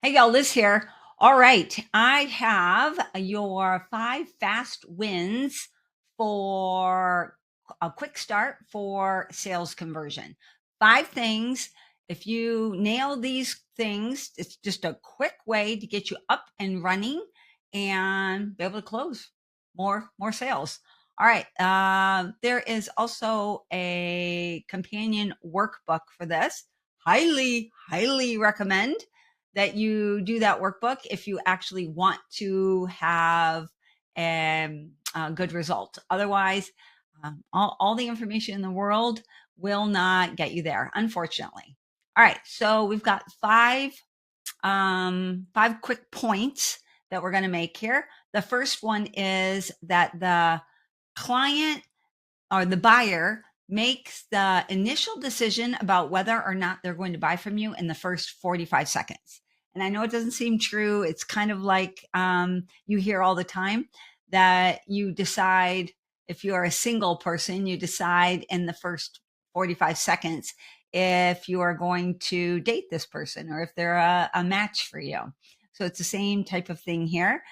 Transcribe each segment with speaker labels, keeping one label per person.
Speaker 1: Hey y'all, Liz here. All right, I have your 5 fast wins for a quick start for sales conversion. 5 things. If you nail these things, it's just a quick way to get you up and running and be able to close more sales. All right. There is also a companion workbook for this. Highly recommend that you do that workbook if you actually want to have a good result. Otherwise, all the information in the world will not get you there, unfortunately. All right, so we've got five quick points that we're going to make here. The first one is that the client or the buyer makes the initial decision about whether or not they're going to buy from you in the first 45 seconds. And I know it doesn't seem true. It's kind of like you hear all the time that you decide, if you're a single person, you decide in the first 45 seconds if you are going to date this person or if they're a match for you. So it's the same type of thing here.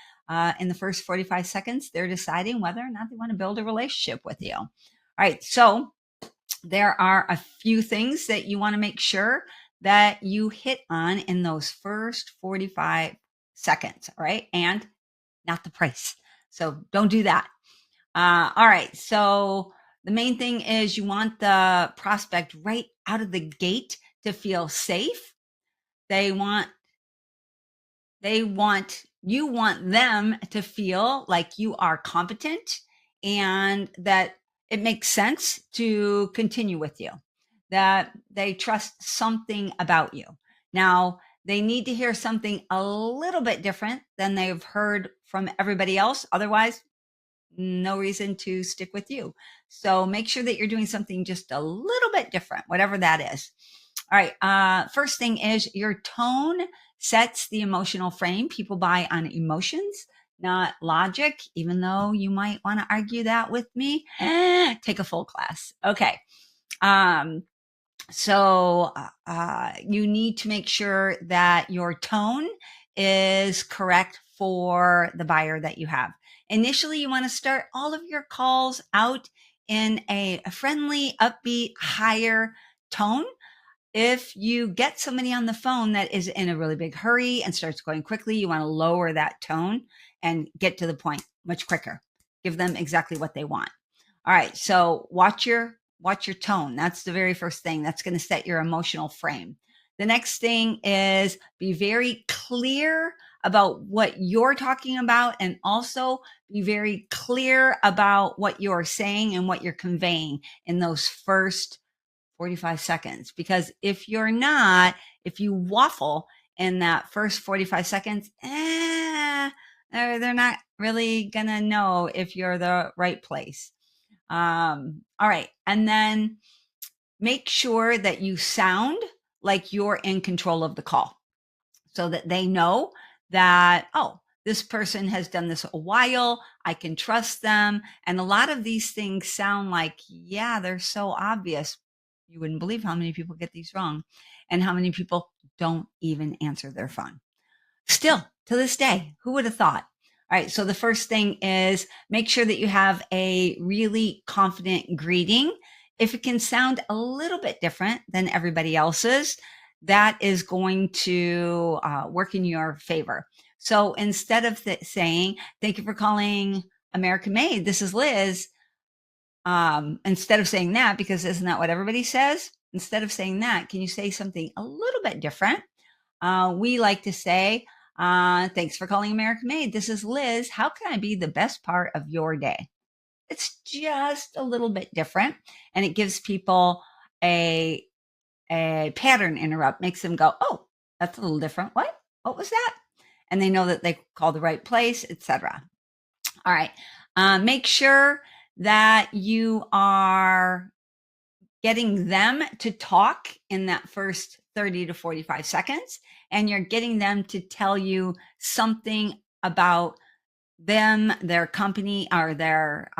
Speaker 1: In the first 45 seconds, they're deciding whether or not they want to build a relationship with you. All right, so there are a few things that you want to make sure that you hit on in those first 45 seconds, all right? And not the price. So don't do that. All right, so the main thing is you want the prospect right out of the gate to feel safe. You want them to feel like you are competent and that it makes sense to continue with you, that they trust something about you. Now, they need to hear something a little bit different than they've heard from everybody else. Otherwise, no reason to stick with you. So make sure that you're doing something just a little bit different, whatever that is. All right. First thing is your tone sets the emotional frame. People buy on emotions, not logic, even though you might want to argue that with me. Take a full class. Okay. So you need to make sure that your tone is correct for the buyer that you have. Initially, you want to start all of your calls out in a friendly, upbeat, higher tone. If you get somebody on the phone that is in a really big hurry and starts going quickly, you want to lower that tone and get to the point much quicker. Give them exactly what they want. All right. So watch your tone. That's the very first thing. That's going to set your emotional frame. The next thing is be very clear about what you're talking about, and also be very clear about what you're saying and what you're conveying in those first 45 seconds. Because if you're not, if you waffle in that first 45 seconds, they're not really going to know if you're the right place. All right. And then make sure that you sound like you're in control of the call so that they know that, oh, this person has done this a while. I can trust them. And a lot of these things sound like, yeah, they're so obvious. You wouldn't believe how many people get these wrong and how many people don't even answer their phone. Still to this day, who would have thought? All right. So the first thing is make sure that you have a really confident greeting. If it can sound a little bit different than everybody else's, that is going to work in your favor. So instead of saying, thank you for calling American Made, this is Liz. Instead of saying that, because isn't that what everybody says? Instead of saying that, can you say something a little bit different? We like to say, thanks for calling American Made. This is Liz. How can I be the best part of your day? It's just a little bit different, and it gives people a pattern interrupt, makes them go, oh, that's a little different. What was that? And they know that they called the right place, etc. All right. Make sure that you are getting them to talk in that first 30 to 45 seconds, and you're getting them to tell you something about them, their company, or their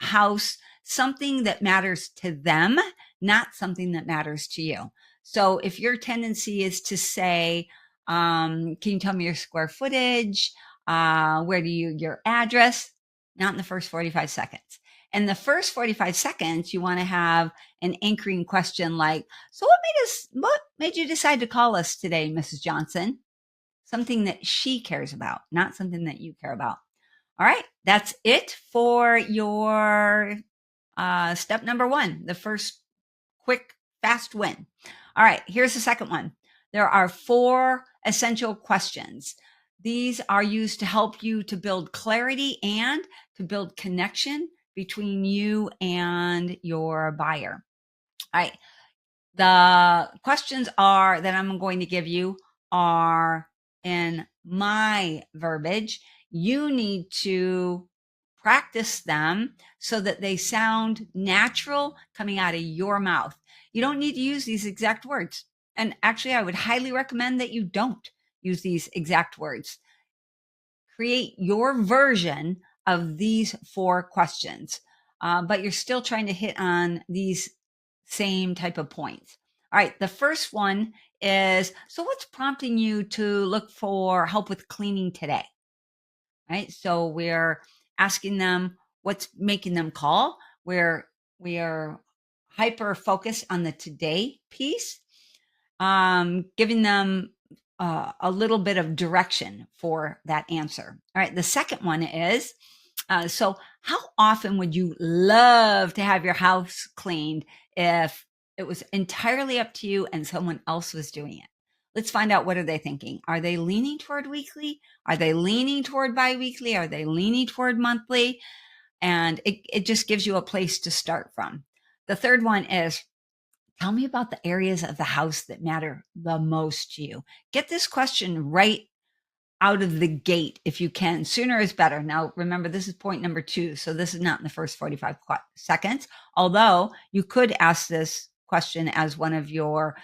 Speaker 1: house, something that matters to them, not something that matters to you. So if your tendency is to say, Can you tell me your square footage? Your address? Not in the first 45 seconds. In the first 45 seconds, you want to have an anchoring question like, so what made you decide to call us today, Mrs. Johnson? Something that she cares about, not something that you care about. All right, that's it for your step number one, the first quick, fast win. All right, here's the second one. There are 4 essential questions. These are used to help you to build clarity and to build connection between you and your buyer. All right, the questions are that I'm going to give you are in my verbiage. You need to practice them so that they sound natural coming out of your mouth. You don't need to use these exact words. And actually, I would highly recommend that you don't use these exact words. Create your version of these 4 questions, but you're still trying to hit on these same type of points. All right, the first one is, so what's prompting you to look for help with cleaning today? Right, so we're asking them what's making them call. We are hyper focused on the today piece, giving them a little bit of direction for that answer. All right, the second one is, so how often would you love to have your house cleaned if it was entirely up to you and someone else was doing it? Let's find out, what are they thinking? Are they leaning toward weekly? Are they leaning toward biweekly? Are they leaning toward monthly? And it just gives you a place to start from. The third one is, tell me about the areas of the house that matter the most to you. Get this question right out of the gate if you can. Sooner is better. Now, remember, this is point number 2. So this is not in the first 45 seconds, although you could ask this question as one of your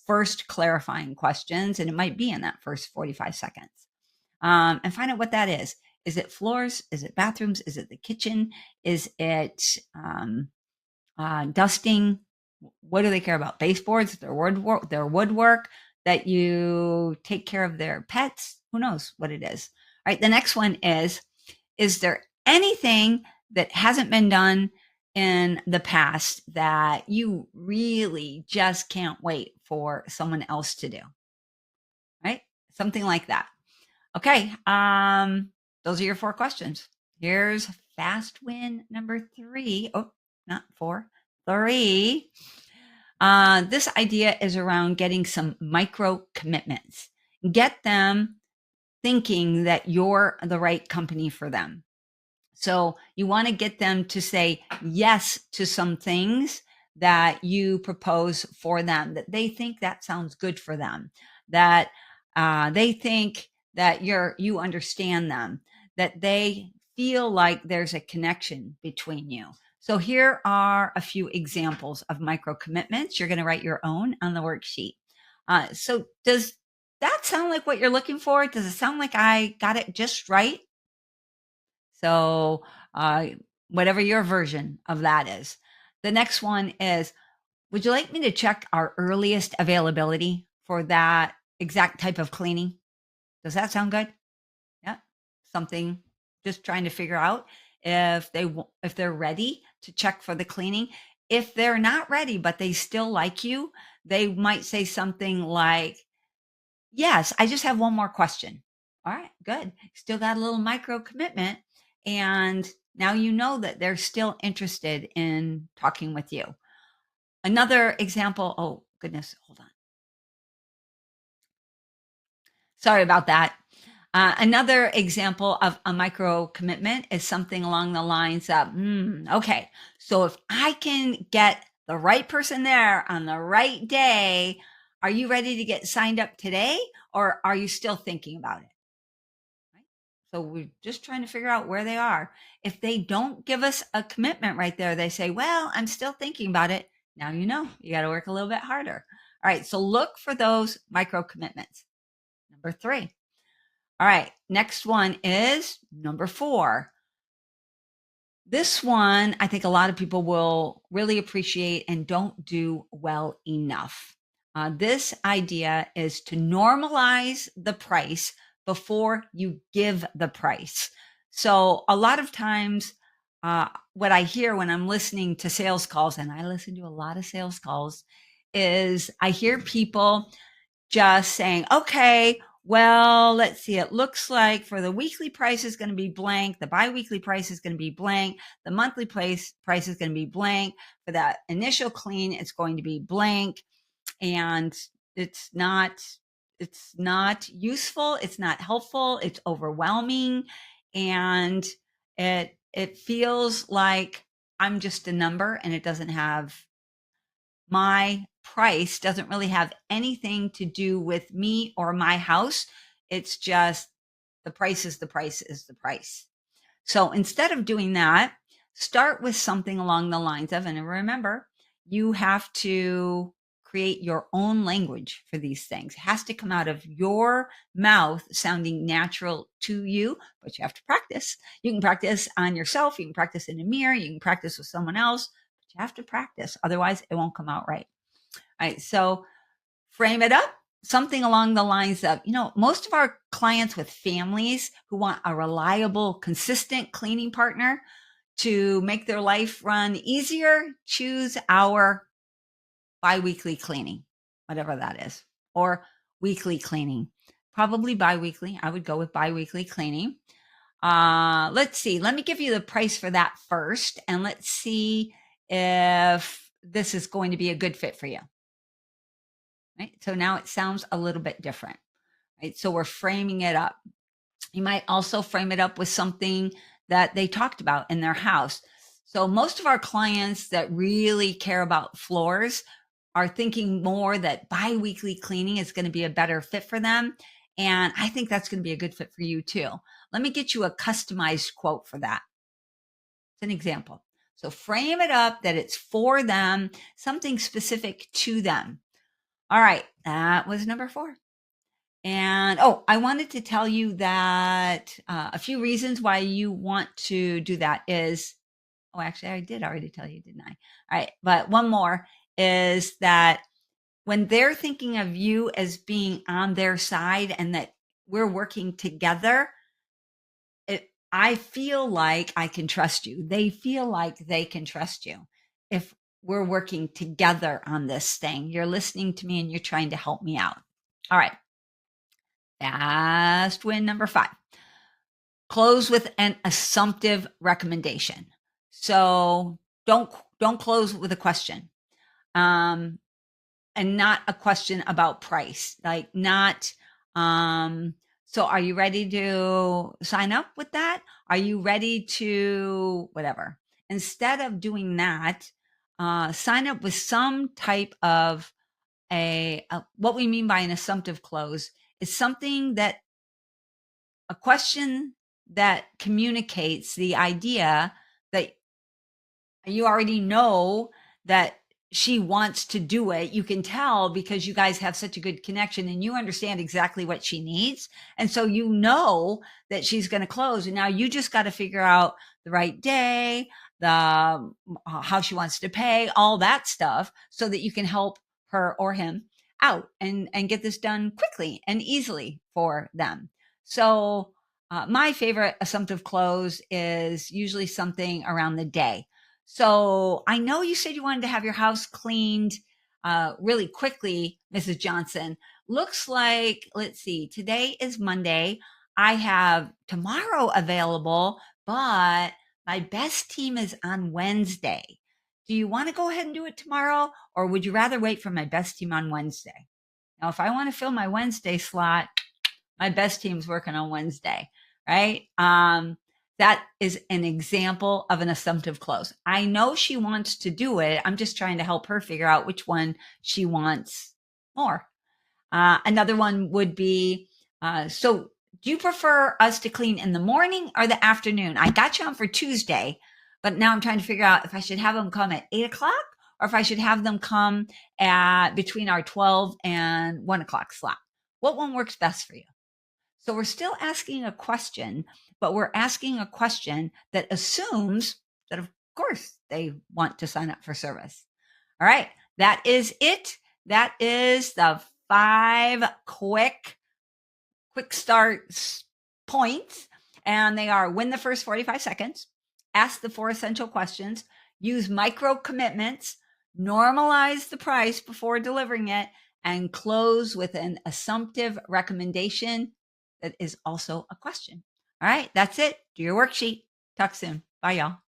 Speaker 1: first clarifying questions, and it might be in that first 45 seconds. And find out what that is. Is it floors? Is it bathrooms? Is it the kitchen? Is it dusting? What do they care about? Baseboards, their woodwork, that you take care of their pets? Who knows what it is? All right, the next one is there anything that hasn't been done in the past that you really just can't wait for someone else to do? Right? Something like that. Okay, those are your 4 questions. Here's fast win number 3. Oh, not 4, 3. This idea is around getting some micro commitments. Get them thinking that you're the right company for them. So you want to get them to say yes to some things that you propose for them, that they think that sounds good for them, that they think that you understand them, that they feel like there's a connection between you. So here are a few examples of micro commitments. You're going to write your own on the worksheet. So does that sound like what you're looking for? Does it sound like I got it just right? So whatever your version of that is. The next one is, would you like me to check our earliest availability for that exact type of cleaning? Does that sound good? Yeah. Something, just trying to figure out if they're ready to check for the cleaning. If they're not ready, but they still like you, they might say something like, yes, I just have one more question. All right, good. Still got a little micro commitment. And now you know that they're still interested in talking with you. Another example, oh goodness, hold on. Sorry about that. Another example of a micro commitment is something along the lines of, okay, so if I can get the right person there on the right day, are you ready to get signed up today, or are you still thinking about it? Right? So we're just trying to figure out where they are. If they don't give us a commitment right there, they say, well, I'm still thinking about it. Now you know, you got to work a little bit harder. All right, so look for those micro commitments. Number 3. All right, next one is number 4. This one, I think a lot of people will really appreciate and don't do well enough. This idea is to normalize the price before you give the price. So a lot of times, what I hear when I'm listening to sales calls, and I listen to a lot of sales calls, is I hear people just saying, okay, well, let's see. It looks like for the weekly price is going to be blank. The biweekly price is going to be blank. The monthly price is going to be blank. For that initial clean, it's going to be blank. And it's not useful. It's not helpful. It's overwhelming. And it feels like I'm just a number, and it doesn't have my price doesn't really have anything to do with me or my house. It's just the price is the price is the price. So instead of doing that, start with something along the lines of, and remember, you have to create your own language for these things. It has to come out of your mouth sounding natural to you, but you have to practice. You can practice on yourself. You can practice in a mirror. You can practice with someone else, but you have to practice. Otherwise, it won't come out right. All right. So frame it up something along the lines of, most of our clients with families who want a reliable, consistent cleaning partner to make their life run easier, choose our biweekly cleaning, whatever that is, or weekly cleaning. Probably biweekly. I would go with biweekly cleaning. Let's see. Let me give you the price for that first, and let's see if this is going to be a good fit for you. Right? So now it sounds a little bit different, right? So we're framing it up. You might also frame it up with something that they talked about in their house. So most of our clients that really care about floors are thinking more that biweekly cleaning is going to be a better fit for them. And I think that's going to be a good fit for you too. Let me get you a customized quote for that. It's an example. So frame it up that it's for them, something specific to them. All right, that was number 4. And I wanted to tell you that a few reasons why you want to do that is, actually, I did already tell you, didn't I? All right, but one more is that when they're thinking of you as being on their side and that we're working together, I feel like I can trust you. They feel like they can trust you. If we're working together on this thing, you're listening to me and you're trying to help me out. All right. Fast win number 5. Close with an assumptive recommendation. So don't close with a question. And not a question about price. Like not so are you ready to sign up with that? Are you ready to whatever? Instead of doing that, sign up with some type of what we mean by an assumptive close is something that a question that communicates the idea that you already know that she wants to do it. You can tell because you guys have such a good connection and you understand exactly what she needs. And so you know that she's going to close. And now you just got to figure out the right day, the how she wants to pay, all that stuff so that you can help her or him out and get this done quickly and easily for them. So my favorite assumptive close is usually something around the day. So I know you said you wanted to have your house cleaned really quickly, Mrs. Johnson. Looks like, let's see, today is Monday. I have tomorrow available, but my best team is on Wednesday. Do you want to go ahead and do it tomorrow, or would you rather wait for my best team on Wednesday? Now, if I want to fill my Wednesday slot, my best team's working on Wednesday, right? That is an example of an assumptive close. I know she wants to do it. I'm just trying to help her figure out which one she wants more. Another one would be, so do you prefer us to clean in the morning or the afternoon? I got you on for Tuesday, but now I'm trying to figure out if I should have them come at 8 o'clock or if I should have them come at between our 12 and 1 o'clock slot. What one works best for you? So we're still asking a question, but we're asking a question that assumes that, of course, they want to sign up for service. All right, that is it. That is the 5 quick start points. And they are: win the first 45 seconds, ask the 4 essential questions, use micro commitments, normalize the price before delivering it, and close with an assumptive recommendation that is also a question. All right, that's it. Do your worksheet. Talk soon. Bye, y'all.